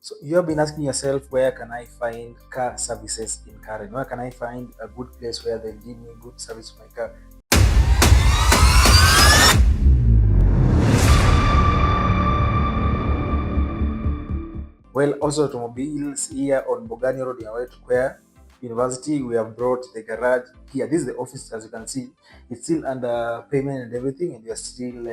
So you have been asking yourself, where can I find car services in Karen? Where can I find a good place where they give me good service for my car? Well, also automobiles here on Bogani Road in our way to CUEA University, we have brought the garage here. This is the office, as you can see. It's still under payment and everything, and we are still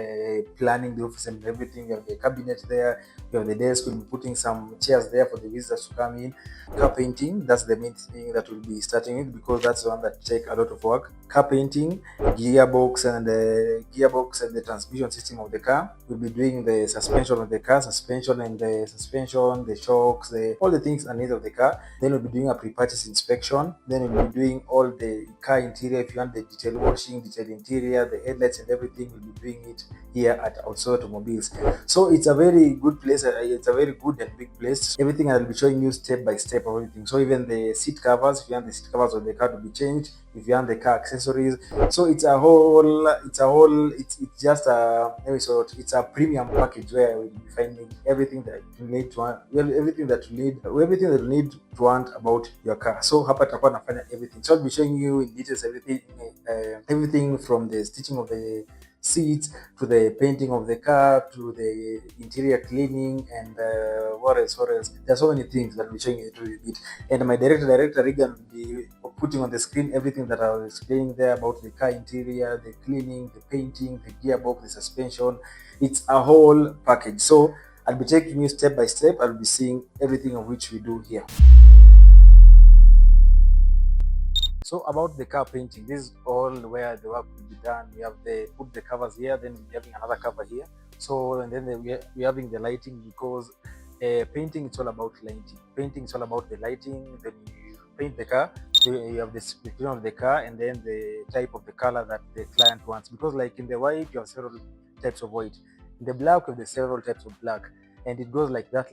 planning the office and everything. We have the cabinet there, we have the desk. We'll be putting some chairs there for the visitors to come in. Car painting, that's the main thing that we'll be starting with, because that's the one that take a lot of work. Car painting, gearbox and the transmission system of the car. We'll be doing the suspension of the car, the shocks, all the things underneath of the car. Then we'll be doing a pre-purchase inspection. Then we'll be doing all the car interior. If you want the detail washing, detail interior, the headlights and everything, we'll be doing it here at Outsource Automobiles. So it's a very good place. It's a very good and big place. Everything I'll be showing you step by step of everything. So even the seat covers, if you want the seat covers of the car to be changed, if you want the car accessories. So it's just it's a premium package where we'll be finding everything that you need to everything that you need to want about your car. So hapa tutakuwa nafanya everything. So I'll be showing you in details everything from the stitching of the seats to the painting of the car to the interior cleaning and what else. There's so many things that we're showing you through it. And my director Regan will be putting on the screen everything that I was explaining there about the car interior, the cleaning, the painting, the gearbox, the suspension. It's a whole package. So I'll be taking you step by step. I'll be seeing everything of which we do here. So about the car painting, this is all where the work will be done. We have put the covers here, then we're having another cover here. So and then we're having the lighting, because painting it's all about lighting. Painting is all about the lighting. Then you paint the car. You have the description of the car and then the type of the color that the client wants. Because like in the white, you have several types of white. In the black, you have the several types of black. And it goes like that.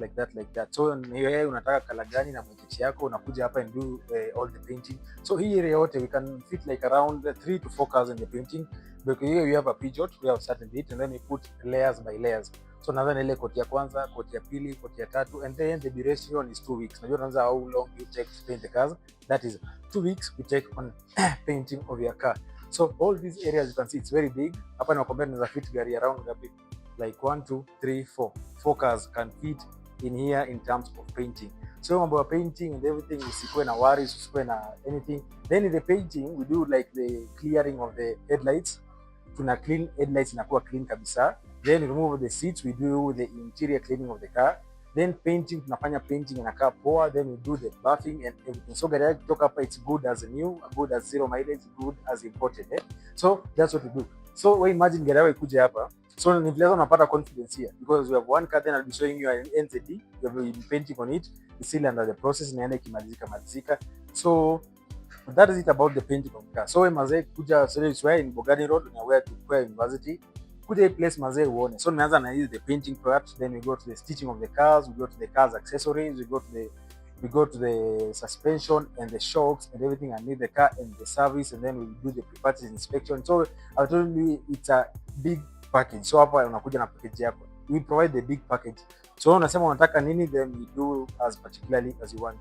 So wewe unataka color gani na mwekechi yako, unakuja hapa and do all the painting. So hii area yote we can fit like around 3 to 4 cars in the painting, because here we have a Peugeot, we have certain bit, and then we put layers by layers. So nadhani ile koti ya kwanza, koti ya pili, koti ya tatu, and then the duration is 2 weeks. Unajua unaanza how long you take to paint the cars. That is 2 weeks we take on painting of your car. So all these areas you can see it's very big. Hapa na compare na fit gari around ngapi? Like 1, 2, 3, 4. 4 cars can fit in here in terms of painting. So mambo ya painting and everything, usikuwe na worries, usikuwe na anything. Then in the painting we do like the clearing of the headlights. Tuna clean headlights, inakuwa clean kabisa. Then we remove the seats, we do the interior cleaning of the car. Then painting, tunafanya painting inakaa poa. Then we do the buffing and everything. So gari yako kutoka hapa it's good as new, good as 0 mileage, good as imported. So that's what we do. So we imagine gari yako ikuje hapa. So ni vile unapata confidence here, because we have one car, then I'll be showing you an NZD. You have been painting on it. It's still under the process, inaenda kimalizika. So that is it about the painting of the car. So we mazee kuja swear in Bogani Road na where to CUEA University. Kuja hii place mazee uone. So nimeanza na the painting part, then we go to the stitching of the cars, we go to the cars accessories, we go to the suspension and the shocks and everything underneath the car and the service, and then we do the pre-purchase inspection. So I told you it's a big package. So hapa unakuja na package yako. We provide the big package. So unasema unataka nini, then we do as particularly as you want.